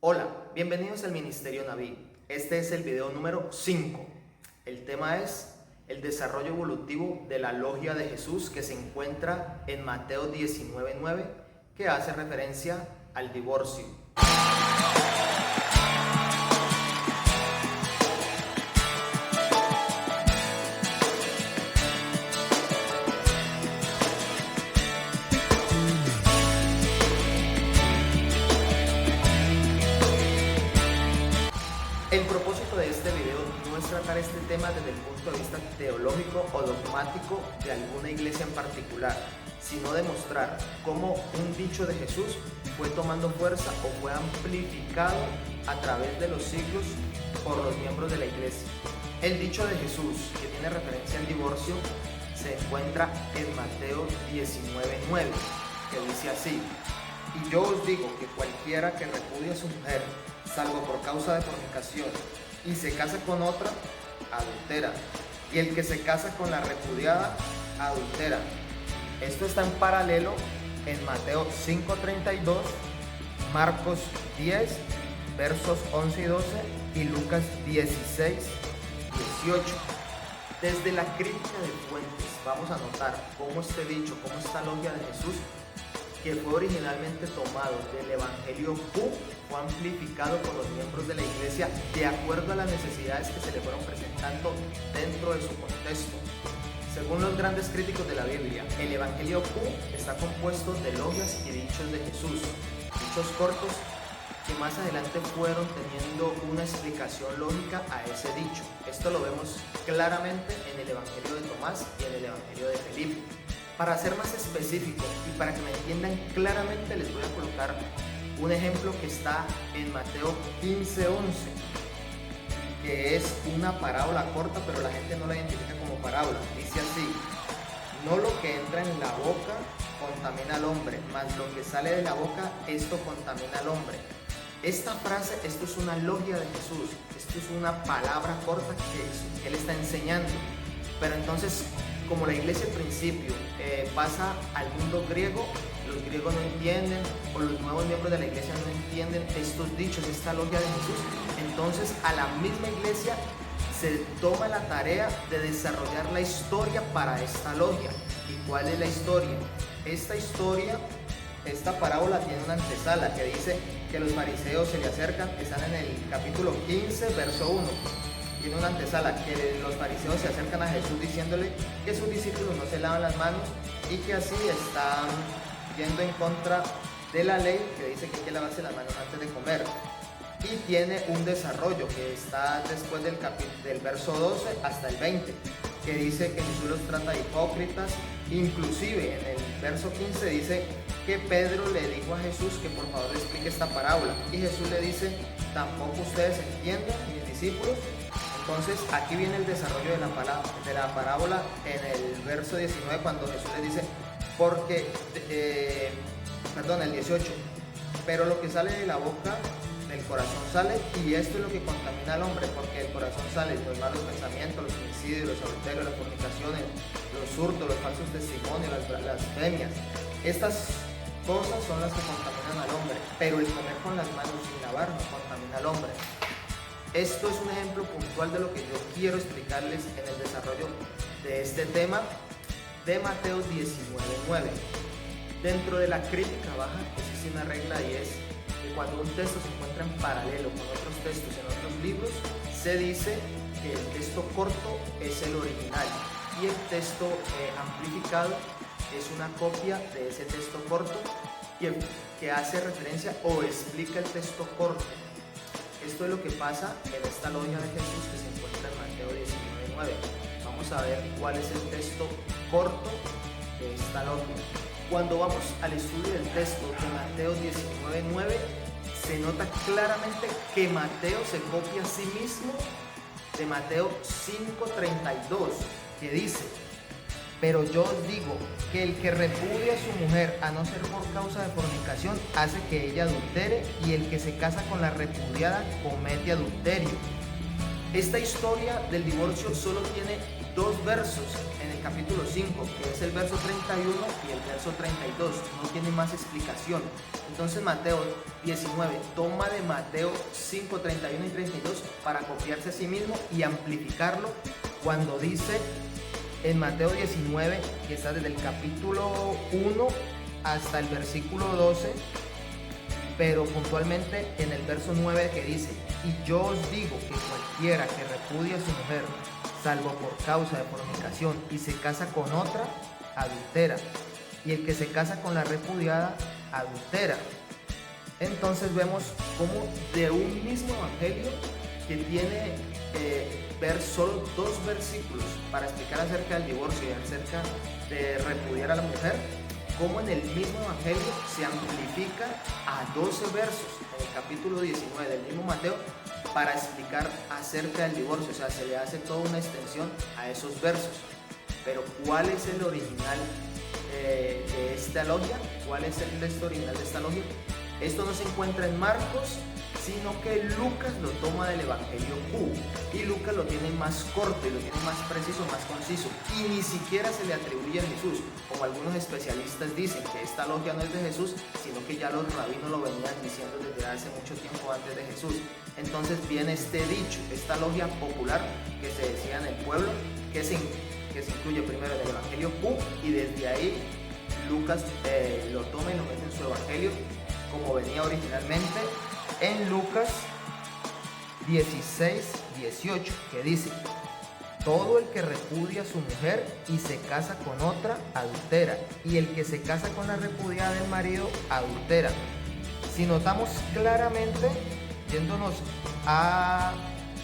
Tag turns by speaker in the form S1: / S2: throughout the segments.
S1: Hola, bienvenidos al Ministerio Naví. Este es el video número 5. El tema es el desarrollo evolutivo de la logia de Jesús, que se encuentra en Mateo 19:9, que hace referencia al divorcio. El propósito de este video no es tratar este tema desde el punto de vista teológico o dogmático de alguna iglesia en particular, sino demostrar cómo un dicho de Jesús fue tomando fuerza o fue amplificado a través de los siglos por los miembros de la iglesia. El dicho de Jesús, que tiene referencia al divorcio, se encuentra en Mateo 19:9, que dice así: y yo os digo que cualquiera que repudie a su mujer, salvo por causa de fornicación, y se casa con otra, adultera. Y el que se casa con la repudiada, adultera. Esto está en paralelo en Mateo 5:32, Marcos 10, versos 11 y 12, y Lucas 16:18. Desde la crítica de fuentes vamos a notar cómo este dicho, cómo esta logia de Jesús, que fue originalmente tomado del Evangelio Q, fue amplificado por los miembros de la iglesia de acuerdo a las necesidades que se le fueron presentando dentro de su contexto. Según los grandes críticos de la Biblia, el Evangelio Q está compuesto de logias y dichos de Jesús, dichos cortos que más adelante fueron teniendo una explicación lógica a ese dicho. Esto lo vemos claramente en el Evangelio de Tomás y en el Evangelio de Felipe. Para ser más específico y para que me entiendan claramente, les voy a colocar un ejemplo que está en Mateo 15:11, que es una parábola corta, pero la gente no la identifica como parábola. Dice así: no lo que entra en la boca contamina al hombre, mas lo que sale de la boca, esto contamina al hombre. Esta frase, esto es una logia de Jesús, esto es una palabra corta que él está enseñando. Pero entonces, como la iglesia al principio pasa al mundo griego, los griegos no entienden, o los nuevos miembros de la iglesia no entienden estos dichos, esta logia de Jesús. Entonces a la misma iglesia se toma la tarea de desarrollar la historia para esta logia. ¿Y cuál es la historia? Esta parábola tiene una antesala que dice que los fariseos se le acercan, están en el capítulo 15, verso 1. Tiene una antesala que los fariseos se acercan a Jesús diciéndole que sus discípulos no se lavan las manos y que así están yendo en contra de la ley que dice que hay que lavarse las manos antes de comer. Y tiene un desarrollo que está después del verso 12 hasta el 20, que dice que Jesús los trata de hipócritas. Inclusive en el verso 15 dice que Pedro le dijo a Jesús que por favor le explique esta parábola, y Jesús le dice: tampoco ustedes entienden, mis discípulos. Entonces aquí viene el desarrollo de la parábola en el verso 19, cuando Jesús le dice, el 18, pero lo que sale de la boca del corazón sale, y esto es lo que contamina al hombre, porque del corazón salen los malos pensamientos, los homicidios, los adulterios, las fornicaciones, los hurtos, los falsos testimonios, las blasfemias. Estas cosas son las que contaminan al hombre, pero el comer con las manos sin lavar no contamina al hombre. Esto es un ejemplo puntual de lo que yo quiero explicarles en el desarrollo de este tema de Mateo 19:9. Dentro de la crítica baja existe una regla, y es que cuando un texto se encuentra en paralelo con otros textos en otros libros, se dice que el texto corto es el original y el texto amplificado es una copia de ese texto corto que hace referencia o explica el texto corto. Esto es lo que pasa en esta logia de Jesús que se encuentra en Mateo 19:9. Vamos a ver cuál es el texto corto de esta logia. Cuando vamos al estudio del texto de Mateo 19:9, se nota claramente que Mateo se copia a sí mismo de Mateo 5:32, que dice: pero yo os digo que el que repudia a su mujer, a no ser por causa de fornicación, hace que ella adultere, y el que se casa con la repudiada comete adulterio. Esta historia del divorcio solo tiene 2 versos, en el capítulo 5, que es el verso 31 y el verso 32. No tiene más explicación. Entonces Mateo 19 toma de Mateo 5, 31 y 32 para copiarse a sí mismo y amplificarlo cuando dice en Mateo 19, que está desde el capítulo 1 hasta el versículo 12, pero puntualmente en el verso 9 que dice: y yo os digo que cualquiera que repudia a su mujer, salvo por causa de fornicación, y se casa con otra, adultera, y el que se casa con la repudiada, adultera. Entonces vemos cómo de un mismo evangelio que tiene ver solo 2 versículos para explicar acerca del divorcio y acerca de repudiar a la mujer, como en el mismo evangelio se amplifica a 12 versos en el capítulo 19 del mismo Mateo para explicar acerca del divorcio. O sea, se le hace toda una extensión a esos versos. Pero ¿cuál es el original de esta logia? ¿Cuál es el texto original de esta logia? Esto no se encuentra en Marcos, sino que Lucas lo toma del Evangelio Q, y Lucas lo tiene más corto y lo tiene más preciso, más conciso, y ni siquiera se le atribuye a Jesús, como algunos especialistas dicen que esta logia no es de Jesús, sino que ya los rabinos lo venían diciendo desde hace mucho tiempo antes de Jesús. Entonces viene este dicho, esta logia popular que se decía en el pueblo, que se incluye primero en el Evangelio Q, y desde ahí Lucas lo toma y lo mete en su Evangelio como venía originalmente en Lucas 16, 18, que dice: todo el que repudia a su mujer y se casa con otra, adultera, y el que se casa con la repudiada del marido, adultera. Si notamos claramente, yéndonos a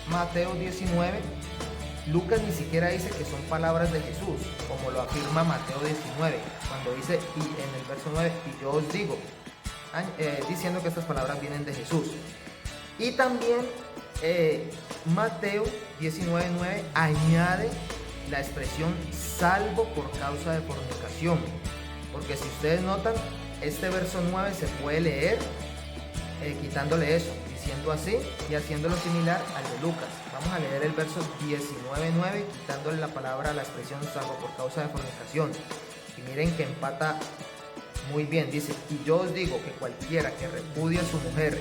S1: Mateo 19, Lucas ni siquiera dice que son palabras de Jesús, como lo afirma Mateo 19, cuando dice, y en el verso 9, y yo os digo, diciendo que estas palabras vienen de Jesús. Y también Mateo 19:9 añade la expresión salvo por causa de fornicación, porque si ustedes notan, este verso 9 se puede leer quitándole eso, diciendo así y haciéndolo similar al de Lucas. Vamos a leer el verso 19:9 quitándole la expresión salvo por causa de fornicación, y miren que empata muy bien. Dice: y yo os digo que cualquiera que repudia a su mujer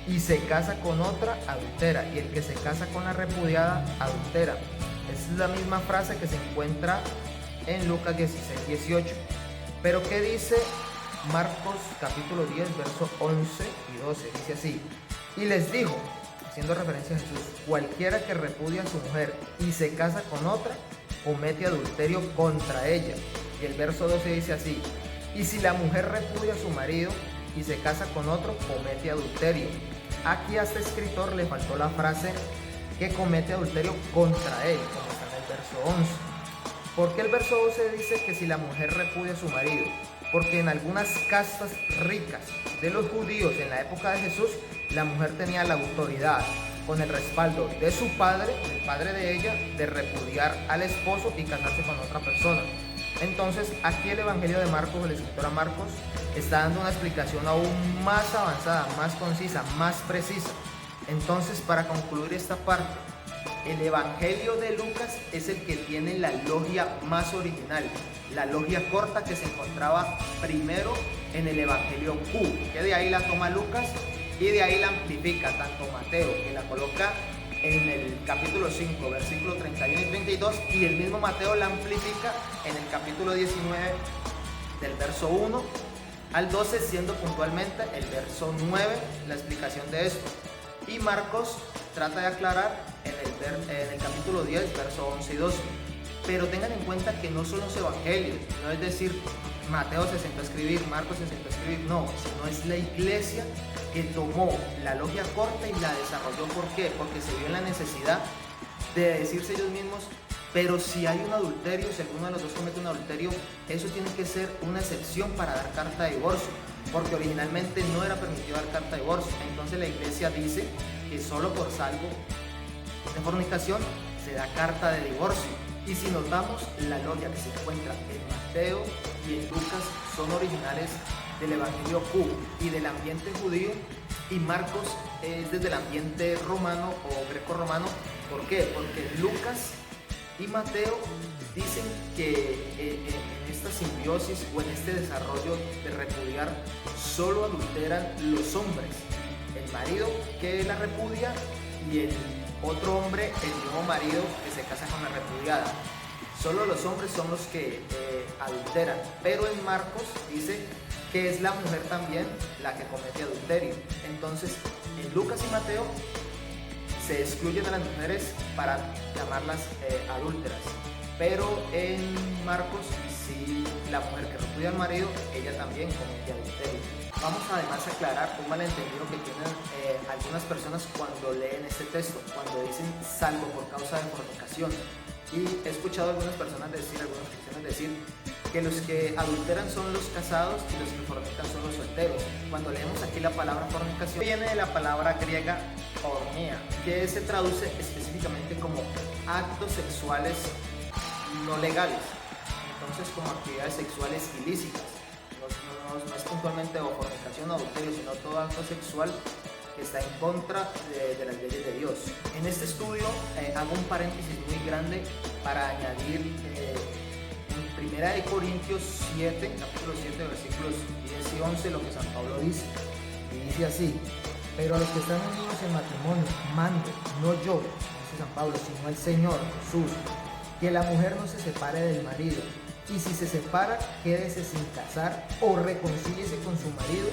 S1: y se casa con otra, adultera, y el que se casa con la repudiada, adultera. Es la misma frase que se encuentra en Lucas 16, 18. Pero ¿qué dice Marcos capítulo 10, verso 11 y 12? Dice así: y les dijo, haciendo referencia a Jesús, cualquiera que repudia a su mujer y se casa con otra, comete adulterio contra ella. Y el verso 12 dice así: y si la mujer repudia a su marido y se casa con otro, comete adulterio. Aquí a este escritor le faltó la frase que comete adulterio contra él, como está en el verso 11. ¿Por qué el verso 12 dice que si la mujer repudia a su marido? Porque en algunas castas ricas de los judíos en la época de Jesús, la mujer tenía la autoridad, con el respaldo de su padre, el padre de ella, de repudiar al esposo y casarse con otra persona. Entonces, aquí el Evangelio de Marcos, el escritor a Marcos, está dando una explicación aún más avanzada, más concisa, más precisa. Entonces, para concluir esta parte, el Evangelio de Lucas es el que tiene la logia más original, la logia corta que se encontraba primero en el Evangelio Q, que de ahí la toma Lucas y de ahí la amplifica tanto Mateo, que la coloca en el capítulo 5, versículos 31 y 32, y el mismo Mateo la amplifica en el capítulo 19, del verso 1 al 12, siendo puntualmente el verso 9 la explicación de esto. Y Marcos trata de aclarar en el capítulo 10, verso 11 y 12. Pero tengan en cuenta que no son los evangelios, no es decir, Mateo se sentó a escribir, Marcos se sentó a escribir, no, sino es la iglesia que tomó la logia corta y la desarrolló. ¿Por qué? Porque se vio en la necesidad de decirse ellos mismos: pero si hay un adulterio, si alguno de los dos comete un adulterio, eso tiene que ser una excepción para dar carta de divorcio, porque originalmente no era permitido dar carta de divorcio. Entonces la iglesia dice que solo por salvo de fornicación se da carta de divorcio. Y si notamos, la logia que se encuentra en Mateo y en Lucas son originales del Evangelio Q y del ambiente judío, y Marcos es desde el ambiente romano o greco-romano. ¿Por qué? Porque Lucas y Mateo dicen que en esta simbiosis o en este desarrollo de repudiar solo adulteran los hombres, el marido que la repudia y el otro hombre, el mismo marido que se casa con la repudiada. Solo los hombres son los que adulteran, pero en Marcos dice que es la mujer también la que comete adulterio. Entonces, en Lucas y Mateo se excluyen a las mujeres para llamarlas adúlteras, pero en Marcos, si la mujer que repudia al marido, ella también comete adulterio. Vamos además a aclarar un malentendido que tienen algunas personas cuando leen este texto, cuando dicen salvo por causa de fornicación. Y he escuchado a algunas personas decir, algunos cristianos decir, que los que adulteran son los casados y los que fornican son los solteros. Cuando leemos aquí la palabra fornicación, viene de la palabra griega pornea, que se traduce específicamente como actos sexuales no legales, entonces como actividades sexuales ilícitas. No es puntualmente o fornicación o adulterio, sino todo acto sexual que está en contra de las leyes de Dios. En este estudio hago un paréntesis muy grande para añadir en 1 Corintios 7, capítulo 7, versículos 10 y 11, lo que San Pablo dice. Y dice así: pero a los que están unidos en matrimonio, mando, no yo, dice San Pablo, sino el Señor Jesús, que la mujer no se separe del marido, y si se separa, quédese sin casar o reconcíliese con su marido,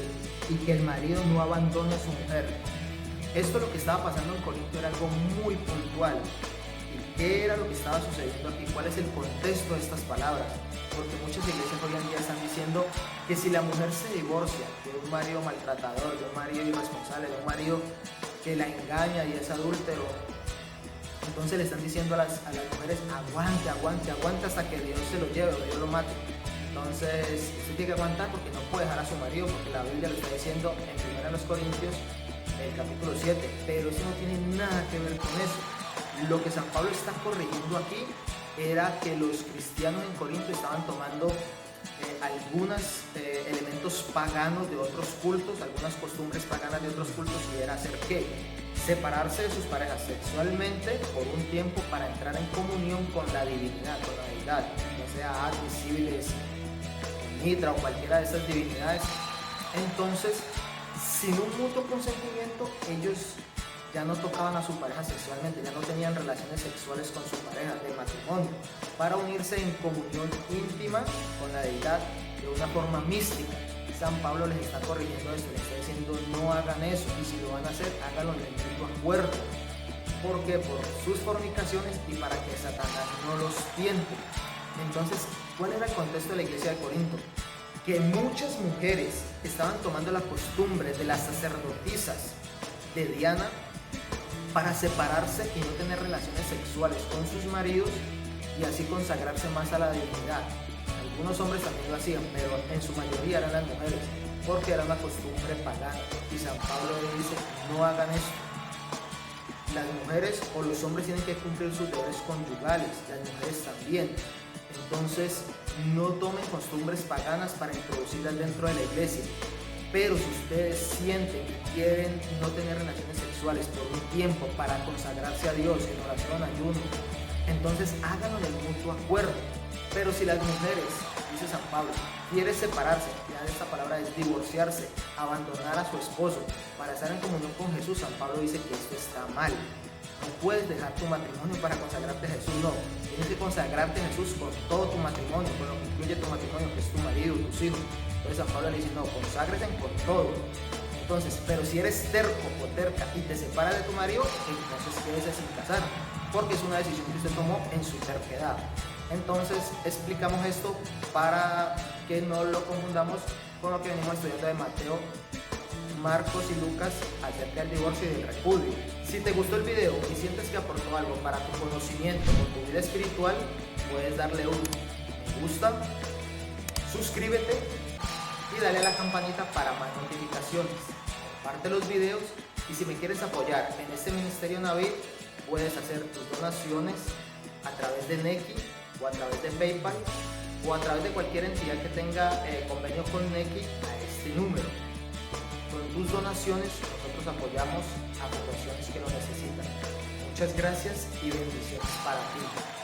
S1: y que el marido no abandone a su mujer. Esto, lo que estaba pasando en Corinto, era algo muy puntual. ¿Y qué era lo que estaba sucediendo aquí? ¿Cuál es el contexto de estas palabras? Porque muchas iglesias hoy en día están diciendo que si la mujer se divorcia de un marido maltratador, de un marido irresponsable, de un marido que la engaña y es adúltero, entonces le están diciendo a las mujeres: aguante, aguante, aguante hasta que Dios se lo lleve o Dios lo mate. Entonces usted tiene que aguantar porque no puede dejar a su marido, porque la Biblia lo está diciendo en 1 Corintios, el capítulo 7, pero eso no tiene nada que ver con eso. Lo que San Pablo está corrigiendo aquí era que los cristianos en Corinto estaban tomando algunos elementos paganos de otros cultos, algunas costumbres paganas de otros cultos, y era hacer ¿qué? Separarse de sus parejas sexualmente por un tiempo para entrar en comunión con la divinidad, con la deidad, ya sea Atis, Civiles, Mitra o cualquiera de esas divinidades. Entonces, sin un mutuo consentimiento, ellos ya no tocaban a su pareja sexualmente, ya no tenían relaciones sexuales con su pareja de matrimonio, para unirse en comunión íntima con la deidad de una forma mística. San Pablo les está corrigiendo esto, les está diciendo: no hagan eso, y si lo van a hacer, háganlo en el mutuo acuerdo. ¿Por qué? Por sus fornicaciones y para que Satanás no los tiente. Entonces, ¿cuál era el contexto de la iglesia de Corinto? Que muchas mujeres estaban tomando la costumbre de las sacerdotisas de Diana para separarse y no tener relaciones sexuales con sus maridos y así consagrarse más a la divinidad. Algunos hombres también lo hacían, pero en su mayoría eran las mujeres, porque era una costumbre pagana. Y San Pablo dice: no hagan esto. Las mujeres o los hombres tienen que cumplir sus deberes conyugales, las mujeres también. Entonces, no tomen costumbres paganas para introducirlas dentro de la iglesia. Pero si ustedes sienten que quieren no tener relaciones sexuales por un tiempo para consagrarse a Dios en oración, ayuno, entonces háganlo en el mutuo acuerdo. Pero si las mujeres, dice San Pablo, quieren separarse, ya esta palabra es divorciarse, abandonar a su esposo para estar en comunión con Jesús, San Pablo dice que esto está mal. No puedes dejar tu matrimonio para consagrarte a Jesús, no. Tienes que consagrarte a Jesús con todo tu matrimonio, con lo que incluye tu matrimonio, que es tu marido, tus hijos. Entonces San Pablo le dice: no, conságrate con todo. Entonces, pero si eres terco o terca y te separas de tu marido, entonces quédese sin casar, porque es una decisión que usted tomó en su terquedad. Entonces explicamos esto para que no lo confundamos con lo que venimos estudiando de Mateo, Marcos y Lucas acerca del divorcio y del repudio. Si te gustó el video y sientes que aportó algo para tu conocimiento o tu vida espiritual, puedes darle un me gusta, suscríbete y dale a la campanita para más notificaciones. Comparte los videos, y si me quieres apoyar en este ministerio Navid, puedes hacer tus donaciones a través de Nequi o a través de PayPal o a través de cualquier entidad que tenga convenio con Nequi a este número. Con tus donaciones nosotros apoyamos a poblaciones que lo necesitan. Muchas gracias y bendiciones para ti.